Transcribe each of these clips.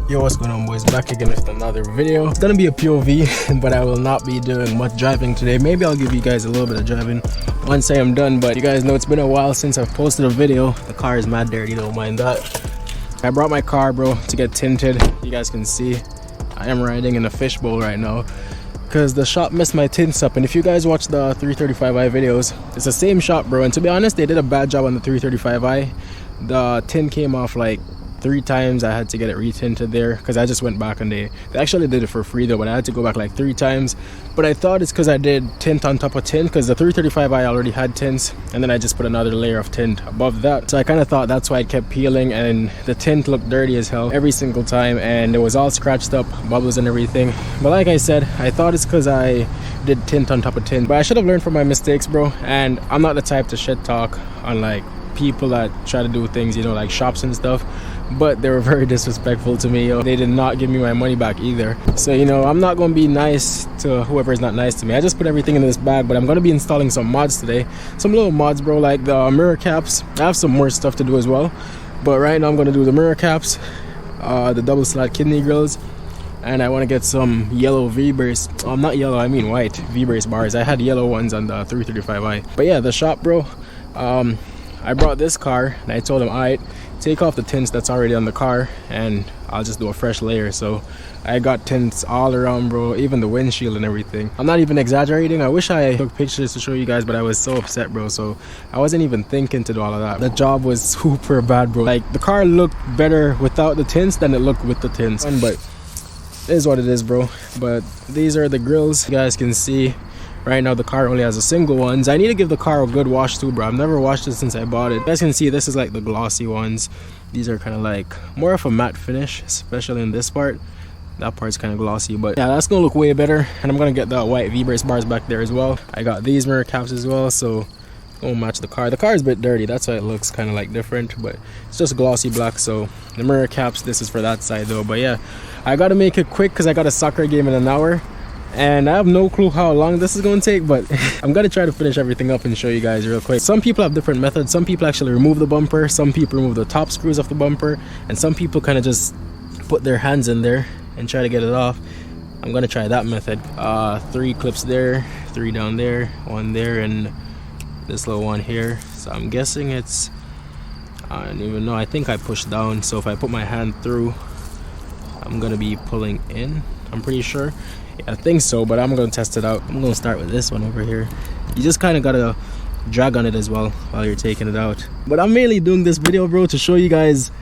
Yo, what's going on, boys? Back again with another video. It's gonna be a POV, but I will not be doing much driving today. Maybe I'll give you guys a little bit of driving once I am done, but you guys know it's been a while since I've posted a video. The car is mad dirty, don't mind that. I brought my car, bro, to get tinted. You guys can see I am riding in a fishbowl right now because the shop messed my tints up. And if you guys watch the 335i videos, it's the same shop, bro, and to be honest, they did a bad job on the 335i. The tint came off like 3 times. I had to get it retinted there because I just went back and they actually did it for free though, but I had to go back like 3 times. But I thought it's because I did tint on top of tint, because the 335i already had tints, and then I just put another layer of tint above that. So I kind of thought that's why it kept peeling, and the tint looked dirty as hell every single time, and it was all scratched up, bubbles and everything. But like I said, I thought it's because I did tint on top of tint, but I should have learned from my mistakes, bro. And I'm not the type to shit talk on like people that try to do things, you know, like shops and stuff, but they were very disrespectful to me, yo. They did not give me my money back either. So, you know, I'm not gonna be nice to whoever is not nice to me. I just put everything in this bag, but I'm gonna be installing some mods today, some little mods, bro, like the mirror caps. I have some more stuff to do as well, but right now I'm gonna do the mirror caps, the double slot kidney grills, and I want to get some yellow V-brace, not yellow, I mean white V-brace bars. I had yellow ones on the 335i. But yeah, the shop, bro, I brought this car and I told him, alright, take off the tints that's already on the car and I'll just do a fresh layer. So I got tints all around, bro, even the windshield and everything. I'm not even exaggerating. I wish I took pictures to show you guys, but I was so upset, bro, so I wasn't even thinking to do all of that. The job was super bad, bro. Like, the car looked better without the tints than it looked with the tints, but it is what it is, bro. But these are the grills. You guys can see right now the car only has a single ones. I need to give the car a good wash too, bro. I've never washed it since I bought it. You guys can see this is like the glossy ones. These are kind of like more of a matte finish, especially in this part. That part's kind of glossy, but yeah, that's gonna look way better. And I'm gonna get the white V-brace bars back there as well. I got these mirror caps as well, so gonna match the car. The car is a bit dirty, that's why it looks kind of like different, but it's just glossy black. So the mirror caps, this is for that side though. But yeah, I gotta make it quick because I got a soccer game in an hour. And I have no clue how long this is going to take, but I'm going to try to finish everything up and show you guys real quick. Some people have different methods. Some people actually remove the bumper, some people remove the top screws off the bumper, and some people kind of just put their hands in there and try to get it off. I'm going to try that method. 3 clips there, 3 down there, 1 there, and this little one here. So I'm guessing it's, I don't even know, I think I pushed down, so if I put my hand through, I'm going to be pulling in, I'm pretty sure. Yeah, I think so, but I'm gonna test it out. I'm gonna start with this one over here. You just kind of gotta drag on it as well while you're taking it out. But I'm mainly doing this video, bro, to show you guys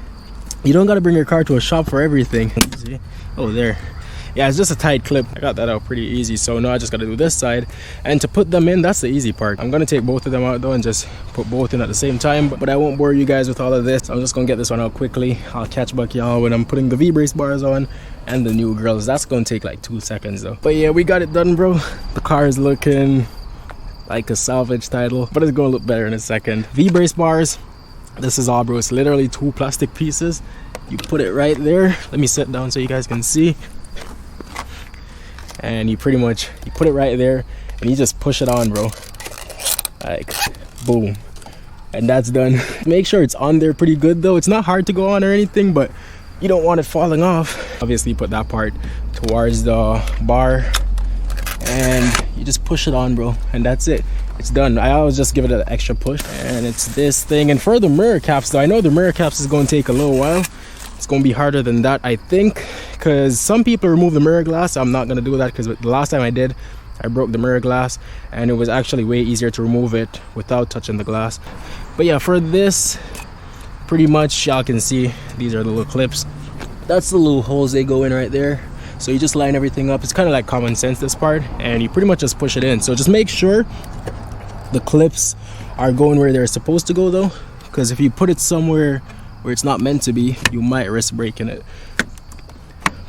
you don't gotta bring your car to a shop for everything. See? Oh, there. Yeah, it's just a tight clip. I got that out pretty easy. So now I just gotta do this side, and to put them in, that's the easy part. I'm gonna take both of them out though and just put both in at the same time, but I won't bore you guys with all of this. I'm just gonna get this one out quickly. I'll catch back y'all when I'm putting the V-brace bars on and the new grills. That's gonna take like 2 seconds though. But yeah, we got it done, bro. The car is looking like a salvage title, but it's gonna look better in a second. V-brace bars, this is all, bro. It's literally 2 plastic pieces. You put it right there. Let me sit down so you guys can see. And you pretty much, you put it right there and you just push it on, bro, like boom, and that's done. Make sure it's on there pretty good though. It's not hard to go on or anything, but you don't want it falling off. Obviously put that part towards the bar and you just push it on, bro, and that's it. It's done. I always just give it an extra push, and it's this thing. And for the mirror caps though, I know the mirror caps is going to take a little while. It's gonna be harder than that, I think, because some people remove the mirror glass. I'm not gonna do that because the last time I did, I broke the mirror glass, and it was actually way easier to remove it without touching the glass. But yeah, for this, pretty much y'all can see these are the little clips. That's the little holes they go in right there. So you just line everything up. It's kind of like common sense, this part, and you pretty much just push it in. So just make sure the clips are going where they're supposed to go though, because if you put it somewhere where it's not meant to be, you might risk breaking it.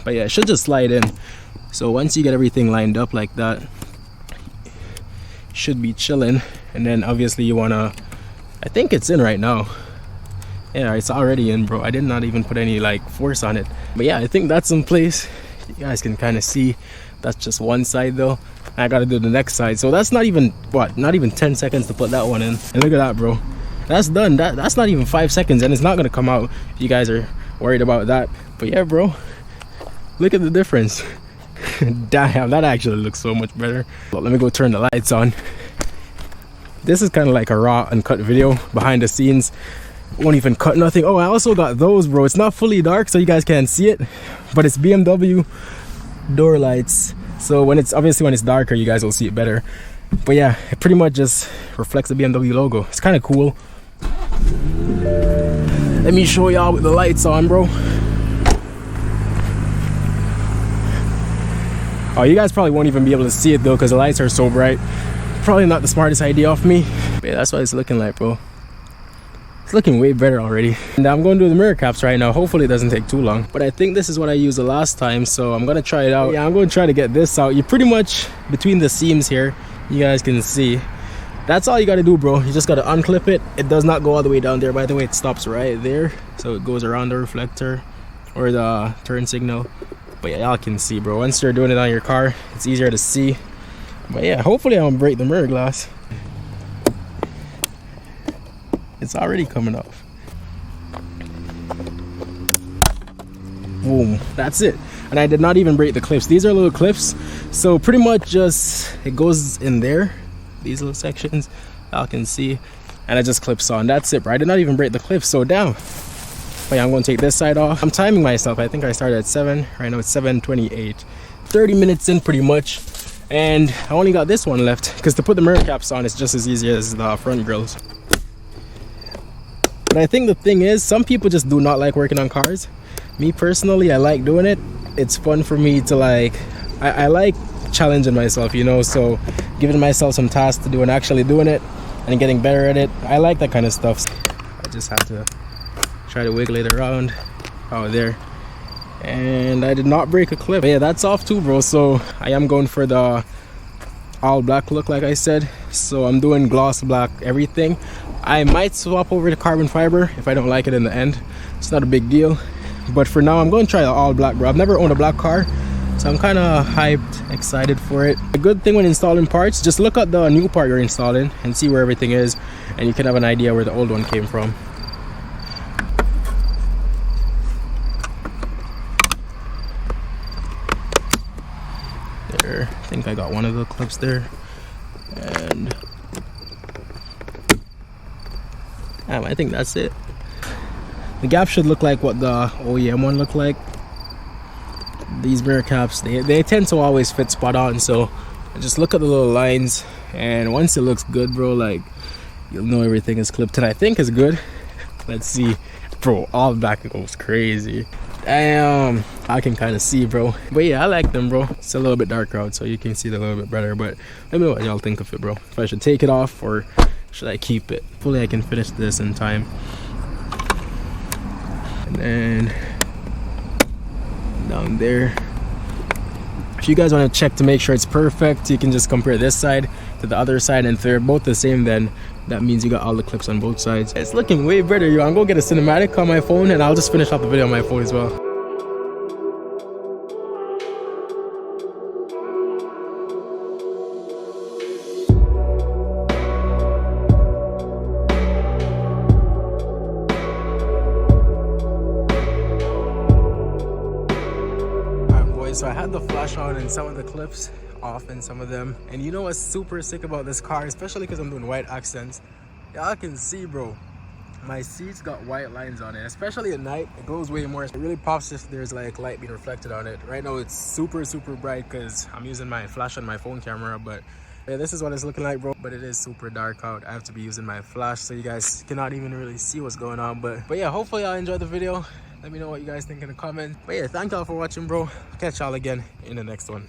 But yeah, it should just slide in. So once you get everything lined up like that, it should be chilling. And then obviously you wanna, I think it's in right now. Yeah, it's already in, bro. I did not even put any like force on it. But yeah, I think that's in place. You guys can kind of see that's just one side though. I gotta do the next side. So that's not even, what, not even 10 seconds to put that one in. And look at that, bro. That's done. That's not even 5 seconds, and it's not gonna come out if you guys are worried about that. But yeah, bro, Look at the difference. Damn, that actually looks so much better. Well, let me go turn the lights on. This is kind of like a raw uncut video behind the scenes. Won't even cut nothing. Oh, I also got those, bro. It's not fully dark so you guys can't see it, but it's BMW door lights, so when it's darker you guys will see it better. But yeah, it pretty much just reflects the BMW logo. It's kind of cool. Let me show y'all with the lights on, bro. Oh, you guys probably won't even be able to see it though because the lights are so bright. Probably not the smartest idea of me, but yeah, that's what it's looking like, bro. It's looking way better already. And I'm going to do the mirror caps right now. Hopefully it doesn't take too long, but I think this is what I used the last time, so I'm gonna try it out. Yeah, I'm going to try to get this out. You pretty much, between the seams here, you guys can see, that's all you got to do, bro. You just got to unclip it. It does not go all the way down there, by the way. It stops right there, so it goes around the reflector or the turn signal. But yeah, y'all can see, bro. Once you're doing it on your car, it's easier to see. But yeah, hopefully I don't break the mirror glass. It's already coming off. Boom, that's it. And I did not even break the clips. These are little clips, so pretty much just it goes in there, these little sections, y'all can see, and it just clips on. That's it, bro. I did not even break the clips, so down. But yeah, I'm gonna take this side off. I'm timing myself. I think I started at 7. Right now it's 7:28. 30 minutes in pretty much, and I only got this one left because to put the mirror caps on is just as easy as the front grills. But I think the thing is, some people just do not like working on cars. Me personally, I like doing it. It's fun for me to like, I like challenging myself, you know, so giving myself some tasks to do and actually doing it and getting better at it. I like that kind of stuff. I just have to try to wiggle it around. Oh, there. And I did not break a clip. But yeah, that's off too, bro. So I am going for the all black look, like I said. So I'm doing gloss black everything. I might swap over to carbon fiber if I don't like it in the end. It's not a big deal, but for now I'm going to try the all black, bro. I've never owned a black car, so I'm kind of hyped, excited for it. A good thing when installing parts, just look at the new part you're installing and see where everything is, and you can have an idea where the old one came from. There, I think I got one of the clips there, and I think that's it. The gap should look like what the OEM one looked like. These mirror caps, they tend to always fit spot on, so just look at the little lines, and once it looks good, bro, like you'll know everything is clipped, and I think it's good. Let's see, bro. All black goes crazy. Damn, I can kind of see, bro. But yeah, I like them, bro. It's a little bit darker out, so you can see it a little bit better. But let me know what y'all think of it, bro. If I should take it off or should I keep it? Hopefully I can finish this in time. And then down there, if you guys want to check to make sure it's perfect, you can just compare this side to the other side, and if they're both the same, then that means you got all the clips on both sides. It's looking way better, yo. I'm gonna get a cinematic on my phone and I'll just finish off the video on my phone as well. So I had the flash on and some of the clips off in some of them, and you know what's super sick about this car, especially because I'm doing white accents, y'all can see, bro, my seats got white lines on it. Especially at night, it glows way more. It really pops if there's like light being reflected on it. Right now it's super bright because I'm using my flash on my phone camera, but yeah, this is what it's looking like, bro. But it is super dark out. I have to be using my flash, so you guys cannot even really see what's going on. But yeah, hopefully y'all enjoyed the video. Let me know what you guys think in the comments. But yeah, thank y'all for watching, bro. Catch y'all again in the next one.